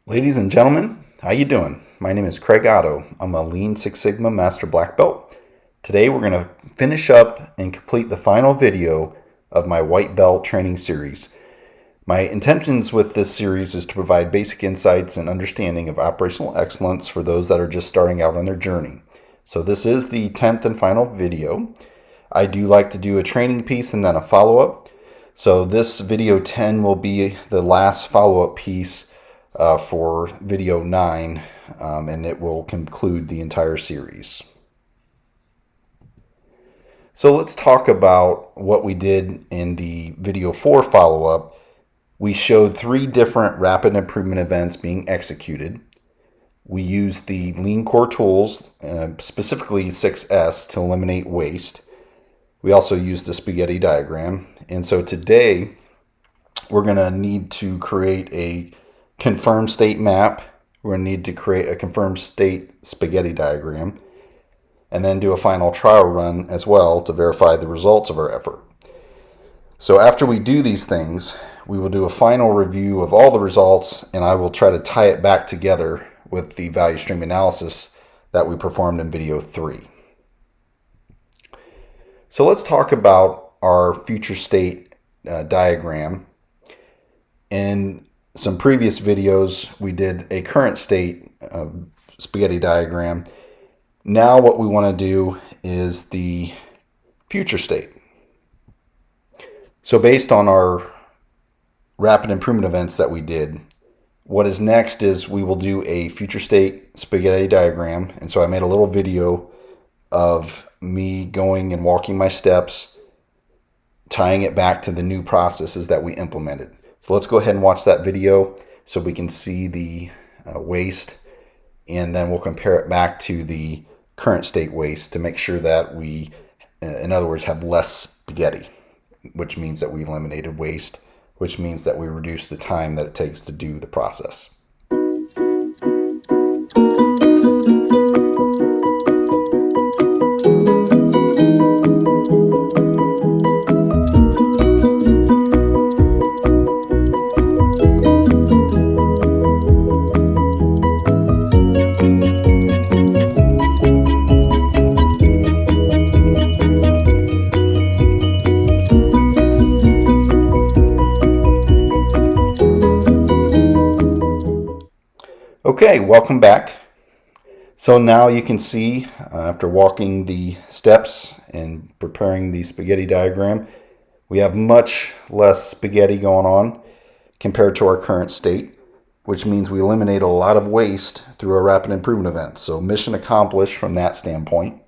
Ladies and gentlemen, how you doing? My name is Craig Otto. I'm a Lean Six Sigma Master Black Belt. Today we're going to finish up and complete the final video of my White Belt training series. My intentions with this series is to provide basic insights and understanding of operational excellence for those that are just starting out on their journey. So this is the 10th and final video. I do like to do a training piece and then a follow-up. So this video 10 will be the last follow-up piece for video 9, and it will conclude the entire series. So let's talk about what we did in the video 4 follow-up. We showed 3 different rapid improvement events being executed. We used the Lean Core tools, specifically 6S, to eliminate waste. We also used the spaghetti diagram. And so today we're going to need to create a confirmed state map. We're going to need to create a confirmed state spaghetti diagram and then do a final trial run as well to verify the results of our effort. So after we do these things, we will do a final review of all the results, and I will try to tie it back together with the value stream analysis that we performed in video 3. So let's talk about our future state diagram. In some previous videos, we did a current state spaghetti diagram. Now what we want to do is the future state. So based on our rapid improvement events that we did, what is next is we will do a future state spaghetti diagram. And so I made a little video of me going and walking my steps, tying it back to the new processes that we implemented. So let's go ahead and watch that video so we can see the waste, and then we'll compare it back to the current state waste to make sure that we, in other words, have less spaghetti, which means that we eliminated waste, which means that we reduced the time that it takes to do the process. Okay, welcome back. So now you can see after walking the steps and preparing the spaghetti diagram, we have much less spaghetti going on compared to our current state, which means we eliminate a lot of waste through a rapid improvement event. So mission accomplished from that standpoint.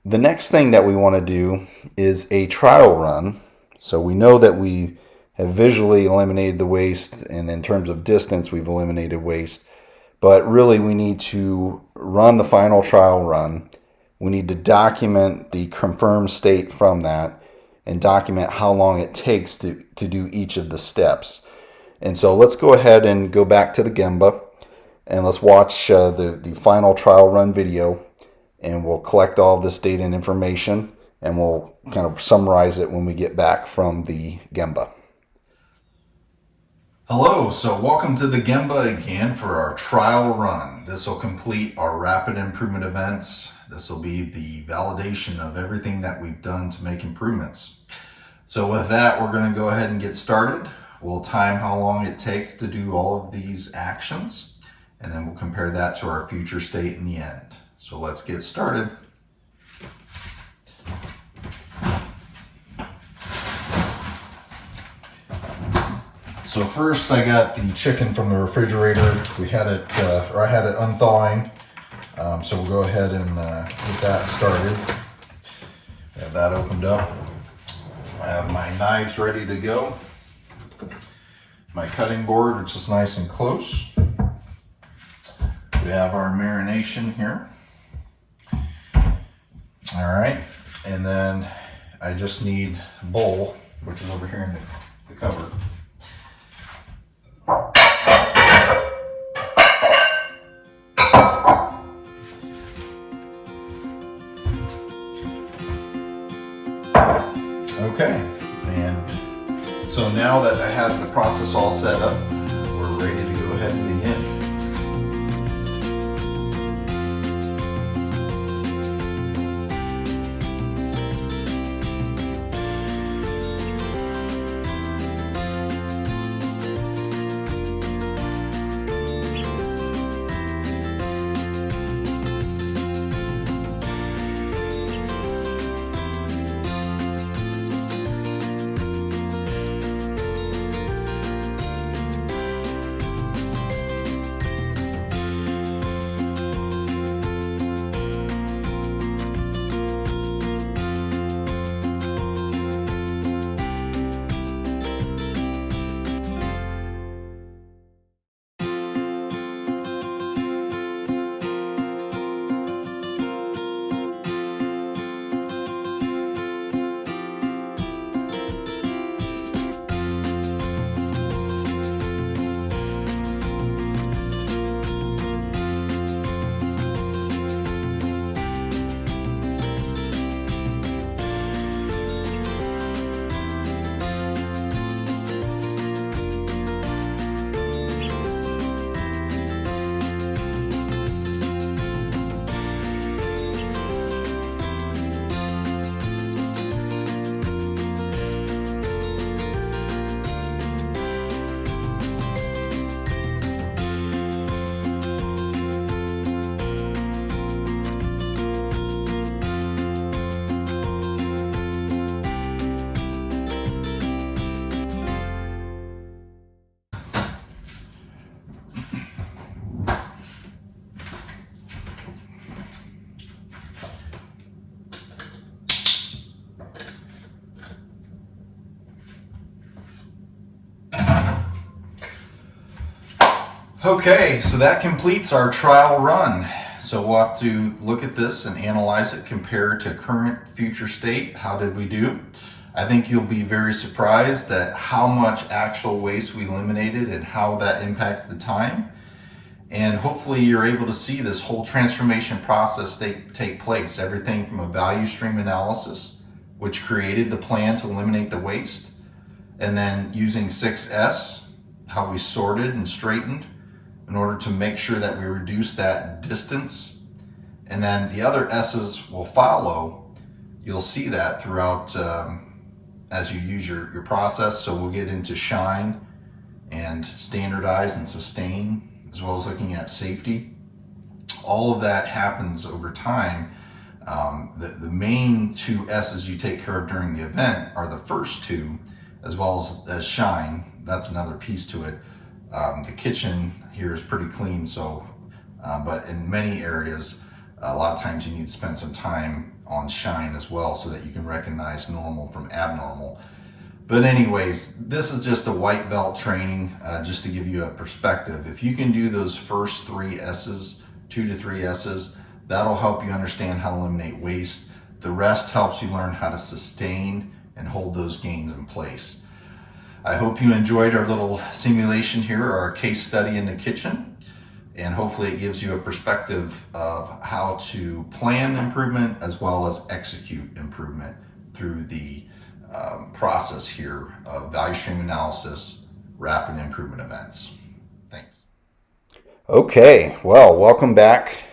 The next thing that we want to do is a trial run. So we know that we have visually eliminated the waste, and in terms of distance, we've eliminated waste. But really, we need to run the final trial run. We need to document the confirmed state from that and document how long it takes to do each of the steps. And so let's go ahead and go back to the Gemba, and let's watch the final trial run video, and we'll collect all of this data and information, and we'll kind of summarize it when we get back from the Gemba. Hello, so welcome to the Gemba again for our trial run. This will complete our rapid improvement events. This will be the validation of everything that we've done to make improvements. So with that, we're going to go ahead and get started. We'll time how long it takes to do all of these actions, and then we'll compare that to our future state in the end. So let's get started. So first I got the chicken from the refrigerator. We had it, or I had it unthawing. So we'll go ahead and get that started. Have that opened up. I have my knives ready to go. My cutting board, which is nice and close. We have our marination here. All right, and then I just need a bowl, which is over here in the cupboard. Okay, and so now that I have the process all set up, we're we're ready to go ahead and begin. Okay, so that completes our trial run. So we'll have to look at this and analyze it, compare it to current future state. How did we do? I think you'll be very surprised at how much actual waste we eliminated and how that impacts the time. And hopefully you're able to see this whole transformation process take place. Everything from a value stream analysis, which created the plan to eliminate the waste, and then using 6S, how we sorted and straightened in order to make sure that we reduce that distance. And then the other S's will follow. You'll see that throughout as you use your process. So we'll get into shine and standardize and sustain, as well as looking at safety. All of that happens over time. The main two S's you take care of during the event are the first two, as well as shine. That's another piece to it. The kitchen here is pretty clean, so but in many areas, a lot of times you need to spend some time on shine as well so that you can recognize normal from abnormal. But anyways, this is just a white belt training, just to give you a perspective. If you can do those first 3 S's, 2 to 3 S's, that'll help you understand how to eliminate waste. The rest helps you learn how to sustain and hold those gains in place. I hope you enjoyed our little simulation here, or our case study in the kitchen, and hopefully it gives you a perspective of how to plan improvement as well as execute improvement through the process here of value stream analysis, rapid improvement events. Thanks. Okay, well, welcome back.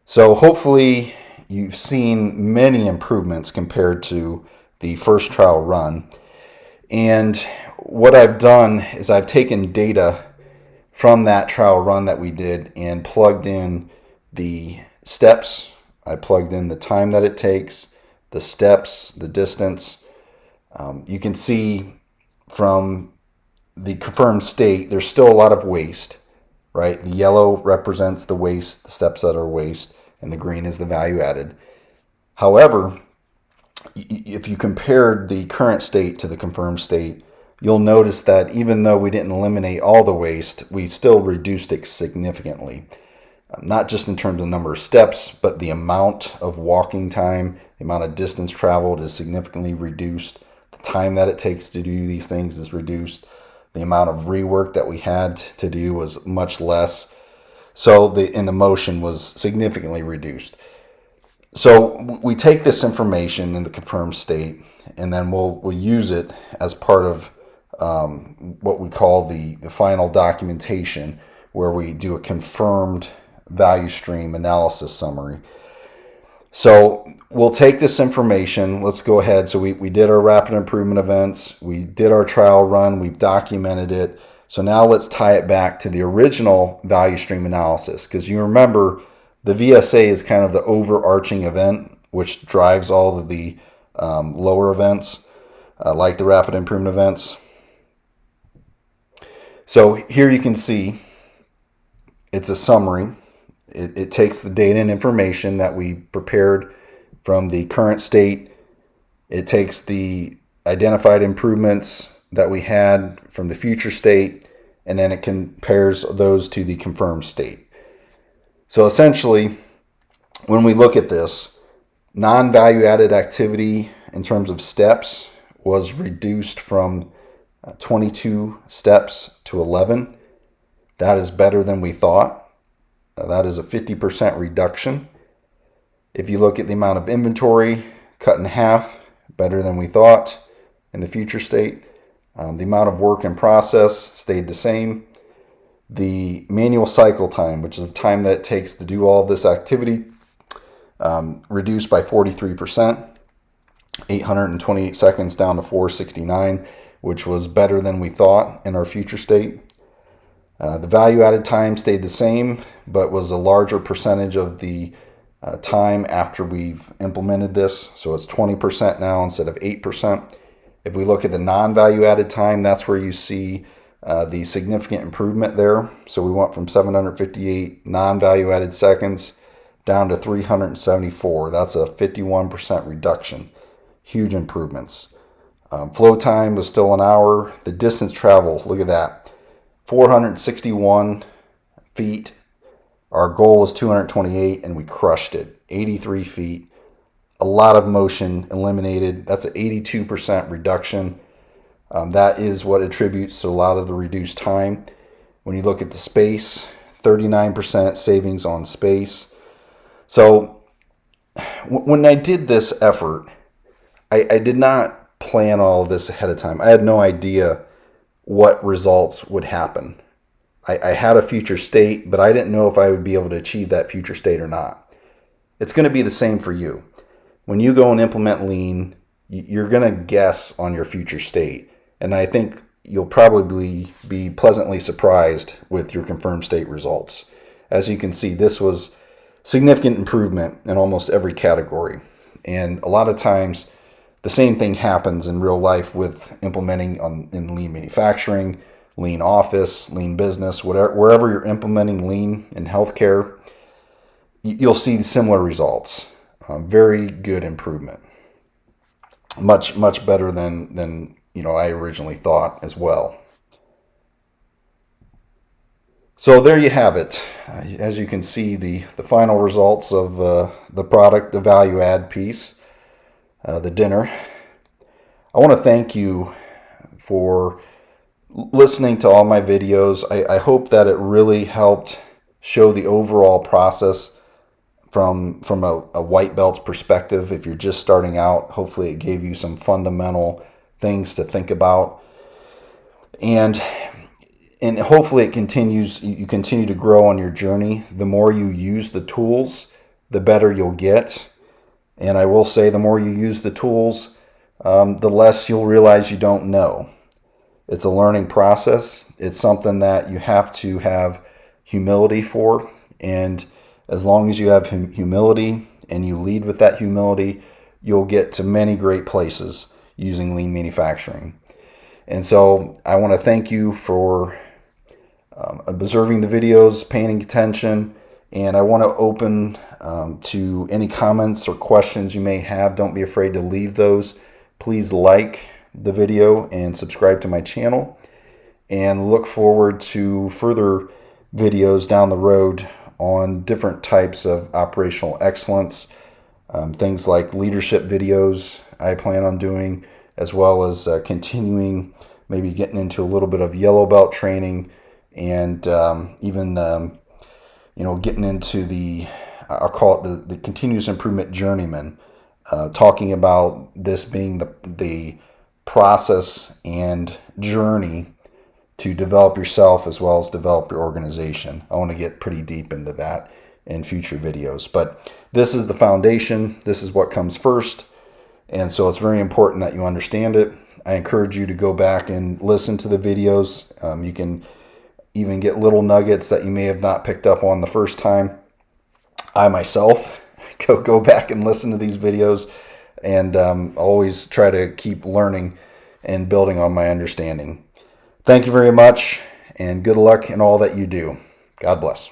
So hopefully you've seen many improvements compared to the first trial run. And what I've done is I've taken data from that trial run that we did and plugged in the steps. I plugged in the time that it takes, the steps, the distance. You can see from the confirmed state, there's still a lot of waste, right? The yellow represents the waste, the steps that are waste, and the green is the value added. However, if you compared the current state to the confirmed state, you'll notice that even though we didn't eliminate all the waste, we still reduced it significantly. Not just in terms of the number of steps, but the amount of walking time, the amount of distance traveled is significantly reduced. The time that it takes to do these things is reduced. The amount of rework that we had to do was much less. So the motion was significantly reduced. So we take this information in the confirmed state, and then we'll use it as part of what we call the final documentation, where we do a confirmed value stream analysis summary. So we'll take this information. Let's go ahead. So we did our rapid improvement events. We did our trial run. We've documented it. So now let's tie it back to the original value stream analysis, because you remember the VSA is kind of the overarching event which drives all of the lower events, like the rapid improvement events. So here you can see it's a summary. It takes the data and information that we prepared from the current state. It takes the identified improvements that we had from the future state, and then it compares those to the confirmed state. So essentially, when we look at this, non-value added activity in terms of steps was reduced from 22 steps to 11. That is better than we thought. That is a 50% reduction. If you look at the amount of inventory, cut in half, better than we thought in the future state. The amount of work in process stayed the same. The manual cycle time, which is the time that it takes to do all of this activity, reduced by 43%, 828 seconds down to 469, which was better than we thought in our future state. The value added time stayed the same, but was a larger percentage of the time after we've implemented this. So it's 20% now instead of 8%. If we look at the non-value added time, that's where you see the significant improvement there. So we went from 758 non-value added seconds down to 374. That's a 51% reduction. Huge improvements. Flow time was still an hour. The distance travel, look at that. 461 feet. Our goal was 228, and we crushed it. 83 feet. A lot of motion eliminated. That's an 82% reduction. That is what attributes to a lot of the reduced time. When you look at the space, 39% savings on space. So when I did this effort, I did not plan all of this ahead of time. I had no idea what results would happen. I had a future state, but I didn't know if I would be able to achieve that future state or not. It's going to be the same for you. When you go and implement lean, you're going to guess on your future state. And I think you'll probably be pleasantly surprised with your confirmed state results. As you can see, this was significant improvement in almost every category. And a lot of times, the same thing happens in real life with implementing in lean manufacturing, lean office, lean business, wherever you're implementing lean in healthcare, you'll see similar results. Very good improvement. Much better than I originally thought as well. So there you have it. As you can see, the final results of the product, the value add piece. The dinner. I want to thank you for listening to all my videos. I hope that it really helped show the overall process from a white belt's perspective. If you're just starting out, hopefully it gave you some fundamental things to think about. And hopefully you continue to grow on your journey. The more you use the tools, the better you'll get. And I will say, the more you use the tools, the less you'll realize you don't know. It's a learning process. It's something that you have to have humility for. And as long as you have humility and you lead with that humility, you'll get to many great places using lean manufacturing. And so I want to thank you for observing the videos, paying attention, and I want to open to any comments or questions you may have. Don't be afraid to leave those. Please like the video and subscribe to my channel, and look forward to further videos down the road on different types of operational excellence, things like leadership videos I plan on doing, as well as continuing, maybe getting into a little bit of yellow belt training, and even getting into I'll call it the continuous improvement journeyman, talking about this being the process and journey to develop yourself as well as develop your organization. I want to get pretty deep into that in future videos, but this is the foundation. This is what comes first, and so it's very important that you understand it. I encourage you to go back and listen to the videos. You can even get little nuggets that you may have not picked up on the first time. I myself go back and listen to these videos, and always try to keep learning and building on my understanding. Thank you very much, and good luck in all that you do. God bless.